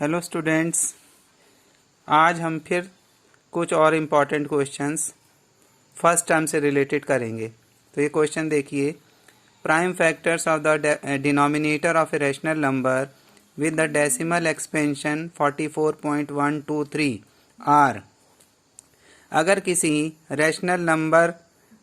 Hello students, आज हम फिर कुछ और इम्पॉर्टेंट क्वेश्चंस फर्स्ट टर्म से रिलेटेड करेंगे। तो ये क्वेश्चन देखिए, prime factors of the denominator of a rational number with the decimal expansion 44.123 are. अगर किसी रैशनल नंबर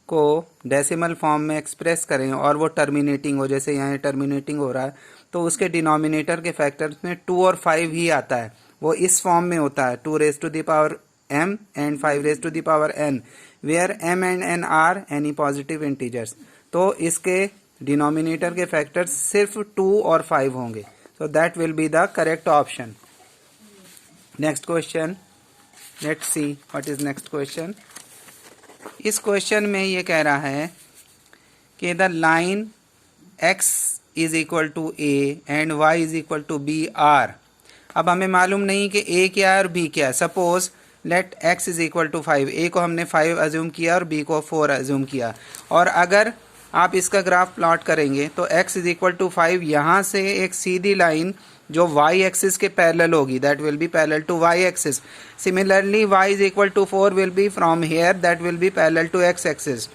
को डेसिमल फॉर्म में एक्सप्रेस करें और वो टर्मिनेटिंग हो, जैसे यहाँ टर्मिनेटिंग हो रहा है, तो उसके डिनोमिनेटर के फैक्टर्स में 2 और 5 ही आता है। वो इस फॉर्म में होता है 2 raised to the power m and 5 raised to the power n, where m and n are any positive integers। तो इसके डिनोमिनेटर के फैक्टर्स सिर्फ 2 और 5 होंगे। So that will be the correct option. Next question, let's see what is next question. इस question में ये कह रहा है कि the line x is equal to a and y is equal to b are. अब हमें मालूम नहीं कि a क्या है और b क्या है। Suppose let x is equal to 5, a को हमने 5 अज्यूम किया और b को 4 अज्यूम किया। और अगर आप इसका ग्राफ प्लॉट करेंगे तो x इज इक्वल टू 5, यहाँ से एक सीधी लाइन जो y एक्सिस के पैरेलल होगी, that will be parallel to y axis. Similarly y is equal to 4 will be from here, that will be parallel to x axis.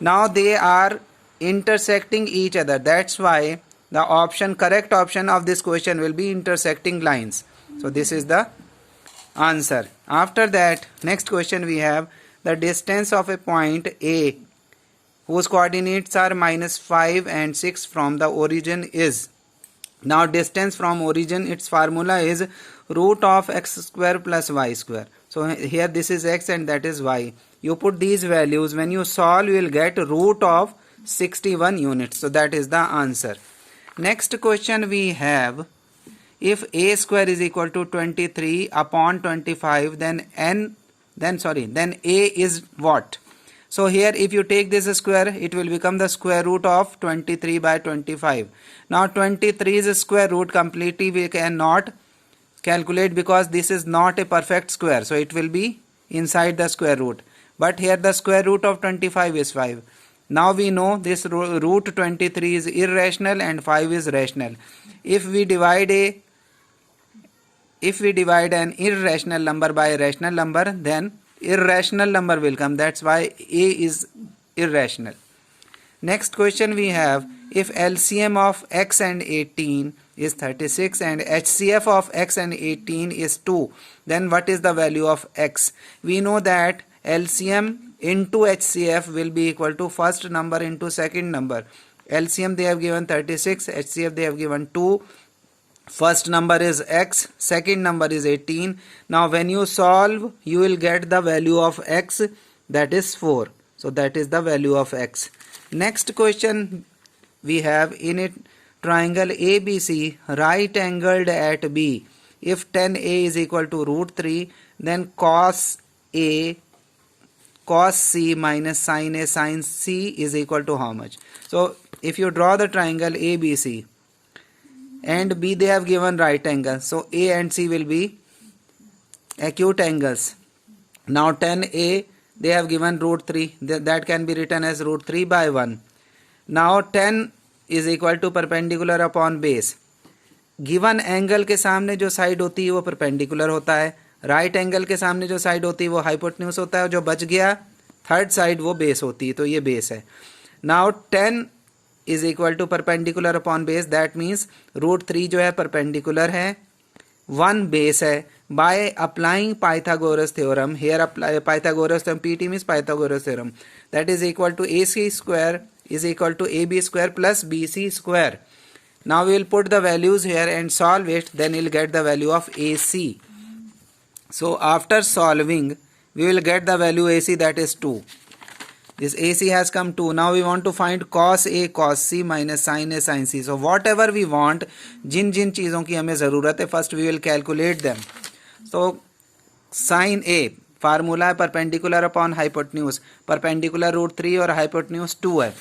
Now they are intersecting each other, that's why the correct option of this question will be intersecting lines. So this is the answer. After that, next question we have the distance of a point A whose coordinates are -5 and 6 from the origin is. Now distance from origin, its formula is root of x square plus y square. So here this is x and that is y. You put these values, when you solve you will get root of 61 units. So that is the answer. Next question we have, if a square is equal to 23 upon 25, then a is what? So here if you take this square, it will become the square root of 23 by 25. Now 23's square root completely we cannot calculate because this is not a perfect square, so it will be inside the square root. But here the square root of 25 is 5. Now we know this root 23 is irrational and 5 is rational. If we divide an irrational number by a rational number, then irrational number will come. That's why a is irrational. Next question we have, if LCM of x and 18 is 36 and HCF of x and 18 is 2, then what is the value of x? We know that LCM into HCF will be equal to first number into second number. LCM they have given 36, HCF they have given 2. First number is x, second number is 18. Now when you solve, you will get the value of x, that is 4. So that is the value of x. Next question we have, in a triangle ABC right angled at B, if tan A is equal to root 3, then cos C minus sin A sin C is equal to how much? So if you draw the triangle ABC and B they have given right angle, so A and C will be acute angles. Now tan A they have given root 3, that can be written as root 3 by 1. Now tan is equal to perpendicular upon base. Given angle के सामने जो side होती है वो perpendicular होता है, right angle के सामने जो साइड होती है वो हाइपोटेन्यूज होता है, जो बच गया थर्ड साइड वो बेस होती है, तो ये बेस है। Now tan is equal to perpendicular upon base, that means root 3 जो है परपेंडिकुलर है, 1 बेस है। By applying Pythagoras theorem, here apply Pythagoras theorem, PT means Pythagoras theorem, that is equal to AC square is equal to AB square plus BC square. Now we will put the values here and solve it, then we will get the value of AC. So after solving, we will get the value AC, that is 2. This AC has come 2. Now we want to find cos A cos C minus sin A sin C. So whatever we want, जिन चीज़ों की हमें ज़रूरत है, first we will calculate them. So sin A formula है perpendicular upon hypotenuse, perpendicular root 3 और hypotenuse 2 है।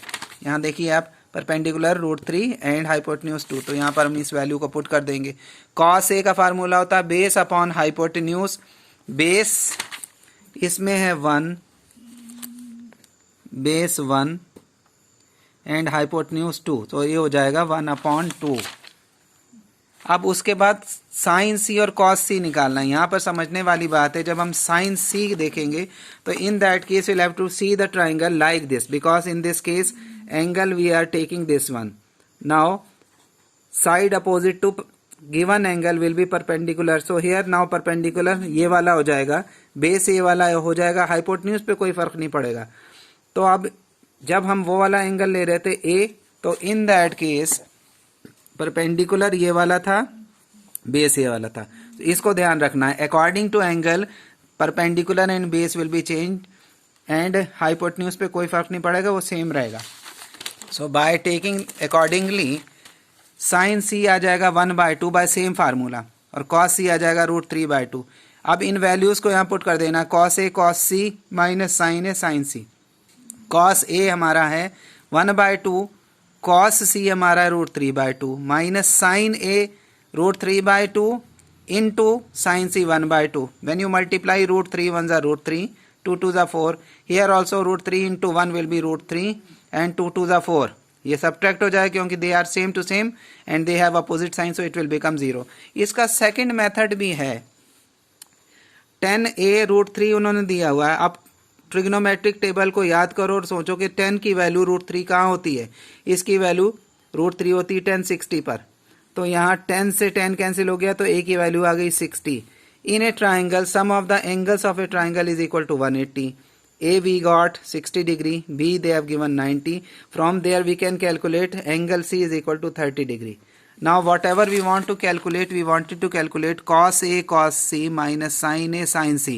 यहाँ देखिए आप, परपेंडिकुलर रूट 3 एंड हाइपोटेन्यूज 2, तो यहाँ पर हम इस वैल्यू को पुट कर देंगे। कॉस ए का फार्मूला होता है बेस अपॉन हाइपोटेन्यूज, बेस इसमें है 1, बेस 1 एंड हाइपोटेन्यूज 2, तो ये हो जाएगा 1/2। अब उसके बाद साइन सी और कॉस सी निकालना है। यहाँ पर समझने वाली बात है, जब हम साइन सी देखेंगे तो in that case we'll have to see the triangle like this, because in this case angle we are taking this one. Now side opposite to given angle will be perpendicular. So here now perpendicular ये वाला हो जाएगा, base ये वाला हो जाएगा, hypotenuse पे कोई फर्क नहीं पड़ेगा. तो अब जब हम वो वाला एंगल ले रहे थे ए, तो इन दैट केस परपेंडिकुलर ये वाला था, बेस ये वाला था. तो इसको ध्यान रखना है. According to angle perpendicular and base will be change and hypotenuse पे कोई फर्क नहीं पड़ेगा, वो सेम रहेगा. So by taking accordingly sine C आ जाएगा 1/2 बाय सेम फार्मूला, और कॉस सी आ जाएगा √3/2. अब इन वैल्यूज को यहाँ पुट कर देना, cos A cos C minus sign A sign C. Cos A हमारा है 1/2, कॉस सी हमारा है √3/2 minus sign A √3/2 into sin c 1/2. When you multiply √3 1s are √3, 2 2s are 4. Here also √3 into 1 will be √3 and 2 2s are 4. ये subtract हो जाए क्योंकि they are same to same and they have opposite sign, so it will become 0. इसका second method भी है. 10a √3 उन्होंने दिया हुआ है. अब ट्रिग्नोमेट्रिक टेबल को याद करो और सोचो कि 10 की वैल्यू √3 कहाँ होती है. इसकी वैल्यू √3 होती है 10 60 पर. तो यहाँ 10 से 10 कैंसिल हो गया, तो a की वैल्यू आ गई 60. In a triangle sum of the angles of a triangle is equal to 180. A we got 60 degree, B they have given 90. From there we can calculate angle C is equal to 30 degree. Now whatever we want to calculate, we wanted to calculate cos A cos C minus sin A sin C.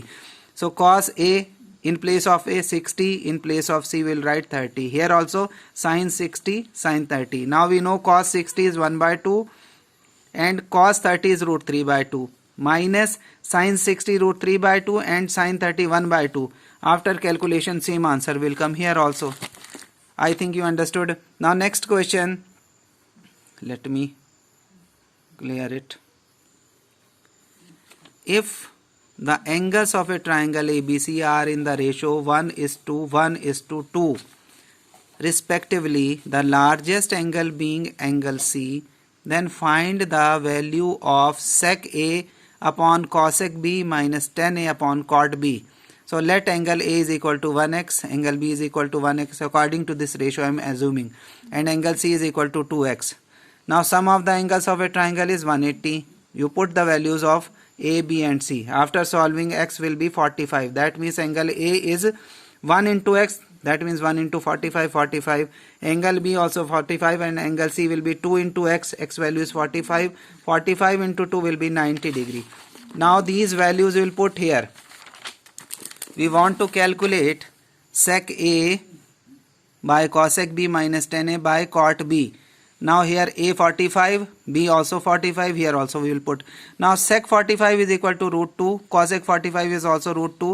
So cos A in place of A 60, in place of C we'll write 30. Here also sin 60 sin 30. Now we know cos 60 is 1/2 and cos 30 is √3/2 minus sin 60 √3/2 and sin 30 1/2. After calculation same answer will come here also. I think you understood. Now next question, let me clear it. If the angles of a triangle ABC are in the ratio 1:1:2 respectively, the largest angle being angle C, then find the value of sec A upon cosec B minus tan A upon cot B. So let angle A is equal to 1x, angle B is equal to 1x according to this ratio I am assuming, and angle C is equal to 2x. Now sum of the angles of a triangle is 180. You put the values of A, B and C. After solving x will be 45. That means angle A is 1 into x, that means 1 into 45, 45. Angle B also 45 and angle C will be 2 into x, x value is 45. 45 into 2 will be 90 degree. Now these values will put here. We want to calculate sec A by cosec B minus tan A by cot B. Now here A 45, B also 45, here also we will put. Now sec 45 is equal to √2, cosec 45 is also √2,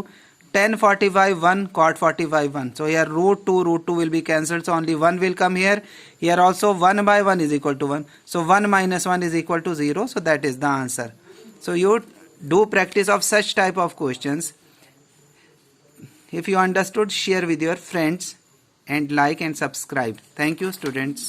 tan 45 1, cot 45 1. So here √2 will be cancelled, so only 1 will come here. Here also 1 by 1 is equal to 1. So 1 minus 1 is equal to 0, so that is the answer. So you do practice of such type of questions. If you understood, share with your friends and like and subscribe. Thank you students.